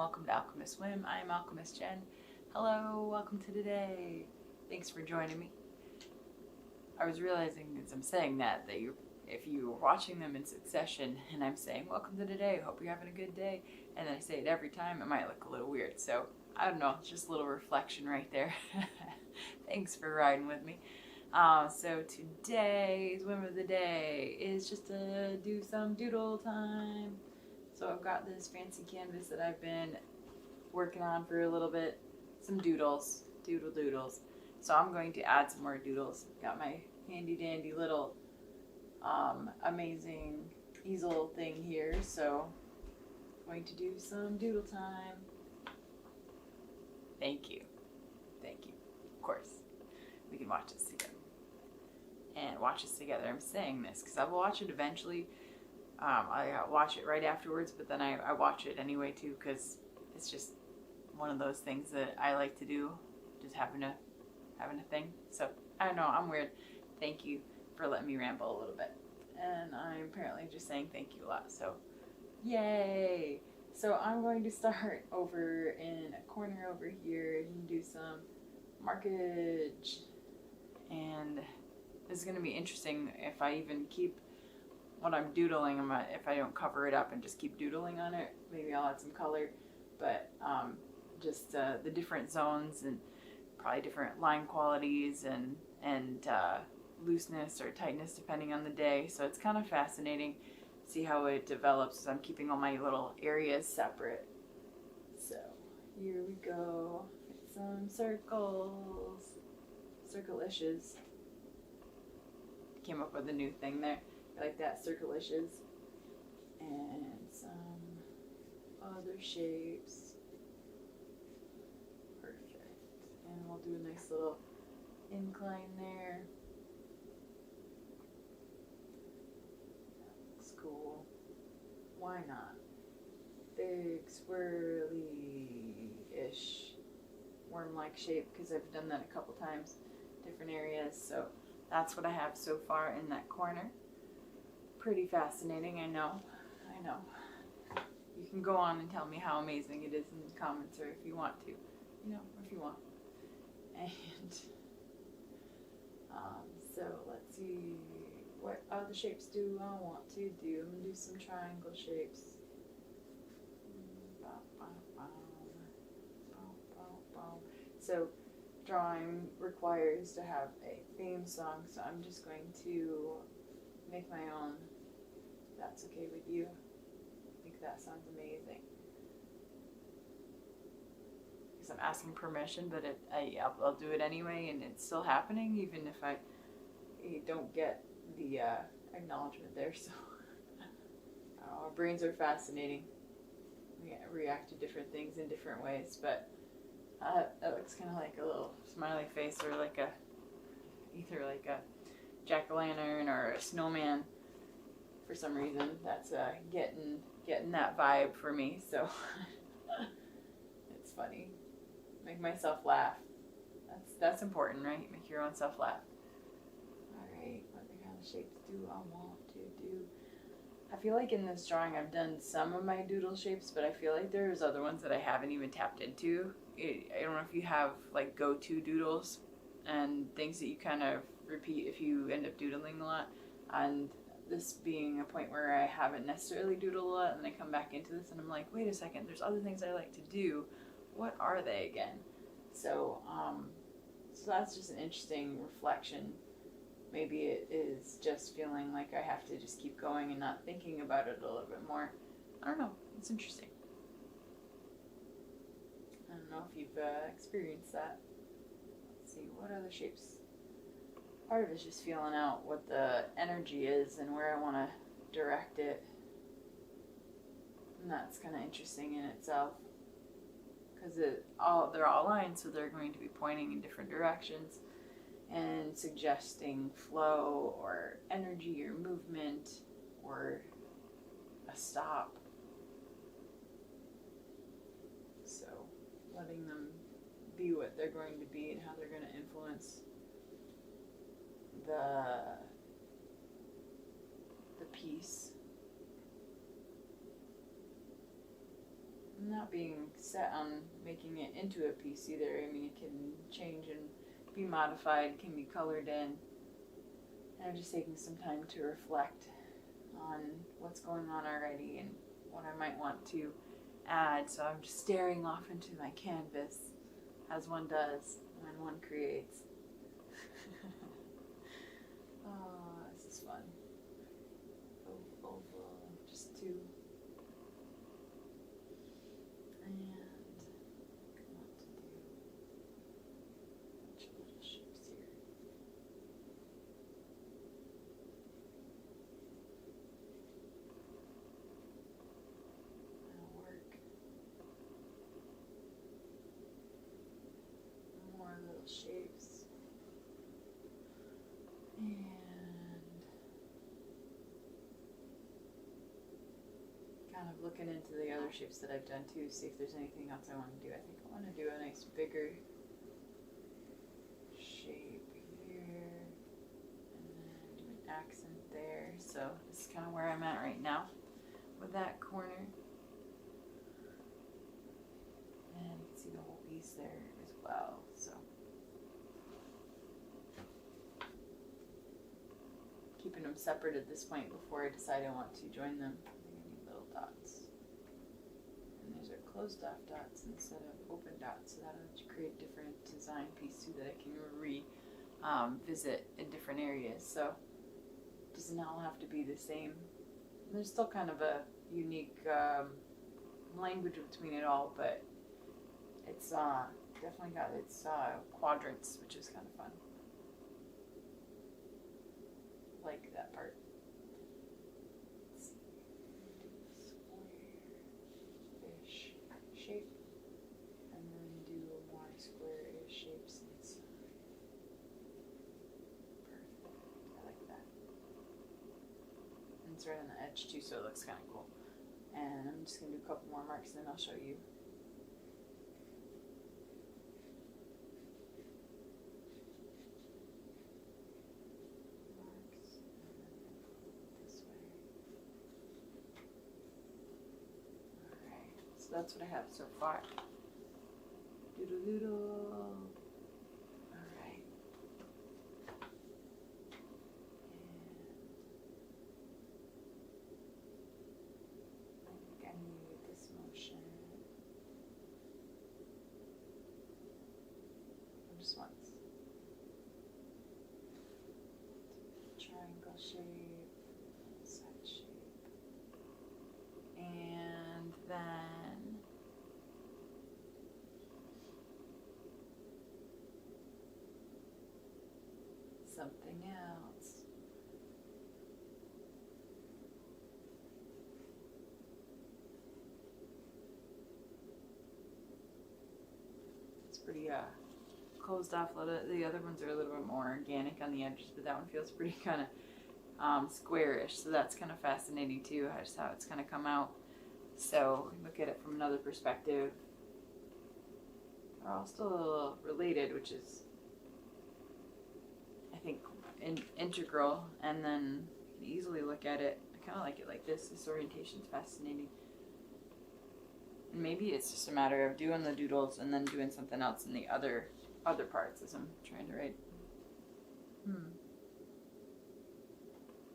welcome to Alchemist Whim. I am Alchemist Jen. Hello, welcome to today. Thanks for joining me. I was realizing as I'm saying that if you were watching them in succession and I'm saying welcome to today, hope you're having a good day, and then I say it every time, it might look a little weird. So I don't know, it's just a little reflection right there. Thanks for riding with me. So today's whim of the day is just to do some doodle time. So I've got this fancy canvas that I've been working on for a little bit. Some doodles. So I'm going to add some more doodles. Got my handy dandy little amazing easel thing here. So I'm going to do some doodle time. Thank you. Of course. We can watch this together. And watch this together. I'm saying this because I will watch it eventually. I watch it right afterwards, but then I watch it anyway too, because it's just one of those things that I like to do, just having a thing. So I don't know, I'm weird. Thank you for letting me ramble a little bit, and I'm apparently just saying thank you a lot. So yay! So I'm going to start over in a corner over here and do some markage, and this is going to be interesting if I even keep what I'm doodling. If I don't cover it up and just keep doodling on it, maybe I'll add some color, but just the different zones and probably different line qualities and looseness or tightness depending on the day. So it's kind of fascinating to see how it develops. I'm keeping all my little areas separate. So here we go. Get some circles, circle-ishes. Came up with a new thing there. I like that, circle-ishes. And some other shapes. Perfect. And we'll do a nice little incline there. That looks cool. Why not? Big, swirly-ish worm-like shape, because I've done that a couple times, different areas. So that's what I have so far in that corner. Pretty fascinating, I know. You can go on and tell me how amazing it is in the comments, or if you want to, if you want. And so let's see, what other shapes do I want to do? I'm gonna do some triangle shapes. So drawing requires to have a theme song, so I'm just going to make my own. If that's okay with you. I think that sounds amazing. Because I'm asking permission, but I'll do it anyway, and it's still happening, even if I don't get the acknowledgement there. So our brains are fascinating. We react to different things in different ways, but that looks kind of like a little smiley face, or either like a jack-o'-lantern or a snowman. For some reason, that's getting that vibe for me. So it's funny. Make myself laugh. That's important, right? Make your own self laugh. All right, what kind of shapes do I want to do? I feel like in this drawing I've done some of my doodle shapes, but I feel like there's other ones that I haven't even tapped into. I don't know if you have like go-to doodles and things that you kind of repeat if you end up doodling a lot. And this being a point where I haven't necessarily doodled a lot, and I come back into this and I'm like, wait a second, there's other things I like to do. What are they again? So so that's just an interesting reflection. Maybe it is just feeling like I have to just keep going and not thinking about it a little bit more. I don't know. It's interesting. I don't know if you've experienced that. Let's see, what other shapes? Part of it's just feeling out what the energy is and where I want to direct it. And that's kind of interesting in itself. Because they're all lines, so they're going to be pointing in different directions and suggesting flow or energy or movement or a stop. So letting them be what they're going to be and how they're going to influence the piece. And not being set on making it into a piece either. I mean, it can change and be modified, can be colored in. And I'm just taking some time to reflect on what's going on already and what I might want to add. So I'm just staring off into my canvas, as one does when one creates. Oh, this is fun. Oval, just two. And I want to do a bunch of little shapes here. That'll work. More little shapes. And kind of looking into the other shapes that I've done too, see if there's anything else I want to do. I think I want to do a nice bigger shape here, and then do an accent there. So this is kind of where I'm at right now with that corner. And you can see the whole piece there as well. So keeping them separate at this point before I decide I want to join them. Dots. And these are closed off dots instead of open dots, so that'll create different design piece too that I can visit in different areas. So it doesn't all have to be the same. There's still kind of a unique language between it all, but it's definitely got its quadrants, which is kind of fun. Like that part. Shape, and then do more square-ish shapes inside. Perfect. I like that. And it's right on the edge too, so it looks kind of cool. And I'm just going to do a couple more marks, and then I'll show you. Marks, and then this way. So that's what I have so far. Doodle doodle. Alright. And I think I need this motion. Just once. Triangle shape, side shape. And then something else. It's pretty closed off. A little. The other ones are a little bit more organic on the edges, but that one feels pretty kind of squarish. So that's kind of fascinating too, just how it's kind of come out. So look at it from another perspective. They're all still a little related, which is, I think, integral. And then you can easily look at it. I kind of like it like this. This orientation is fascinating. And maybe it's just a matter of doing the doodles and then doing something else in the other parts as I'm trying to write.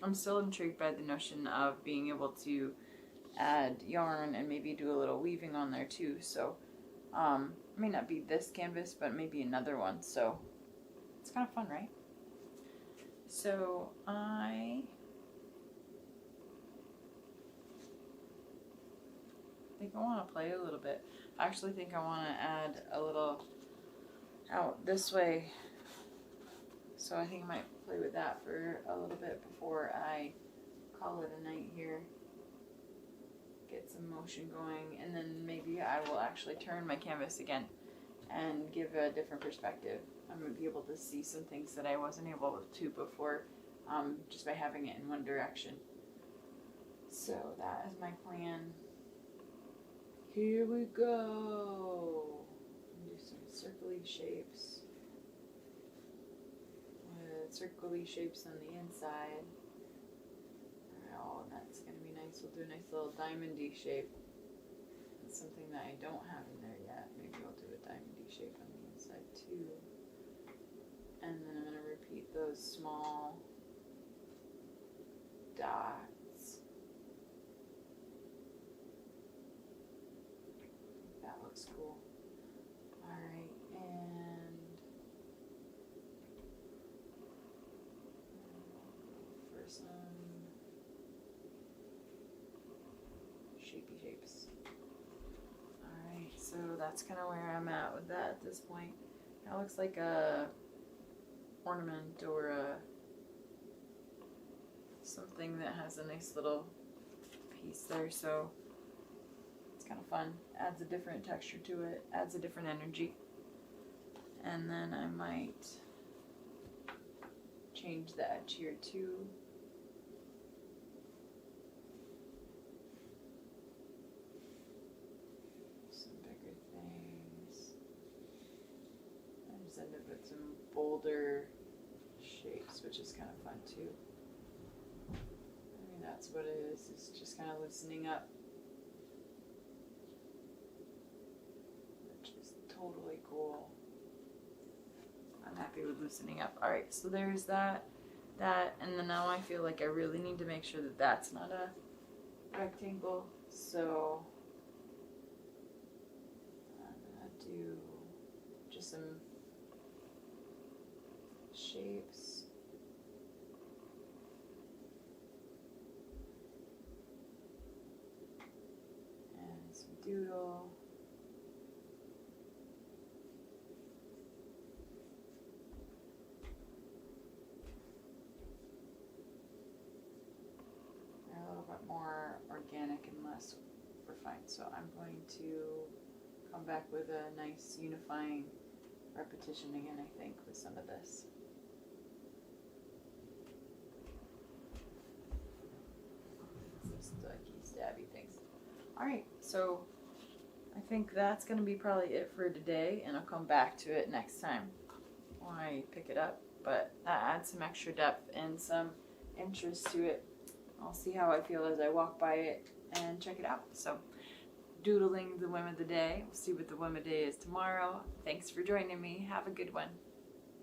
I'm still intrigued by the notion of being able to add yarn and maybe do a little weaving on there too. So it may not be this canvas, but maybe another one. So it's kind of fun, right? So I think I want to play a little bit. I actually think I want to add a little out this way. So I think I might play with that for a little bit before I call it a night here. Get some motion going, and then maybe I will actually turn my canvas again and give a different perspective. I'm going to be able to see some things that I wasn't able to before, just by having it in one direction. So that is my plan. Here we go. Do some circly shapes with circly shapes on the inside. Oh, that's going to be nice. We'll do a nice little diamond-y shape. something that I don't have in there yet. Maybe I'll do a diamond shape on the inside too. And then I'm going to repeat those small dots. That looks cool. Alright, and for some shapey shapes. Alright, so that's kind of where I'm at with that at this point. That looks like a ornament or something that has a nice little piece there, so it's kind of fun. Adds a different texture to it, adds a different energy. And then I might change the edge here too. Some bigger things. I just end up with some bolder shapes, which is kind of fun too. I mean, that's what it is. It's just kind of loosening up, which is totally cool. I'm happy with loosening up. Alright, so there's that, and then now I feel like I really need to make sure that that's not a rectangle. So I'm gonna do just some shapes. And some doodle. They're a little bit more organic and less refined. So I'm going to come back with a nice unifying repetition again, I think, with some of this. Sticky, stabby things. Alright, so I think that's going to be probably it for today, and I'll come back to it next time when I pick it up. But that adds some extra depth and some interest to it. I'll see how I feel as I walk by it and check it out. So, doodling the whim of the day. We'll see what the whim of the day is tomorrow. Thanks for joining me. Have a good one.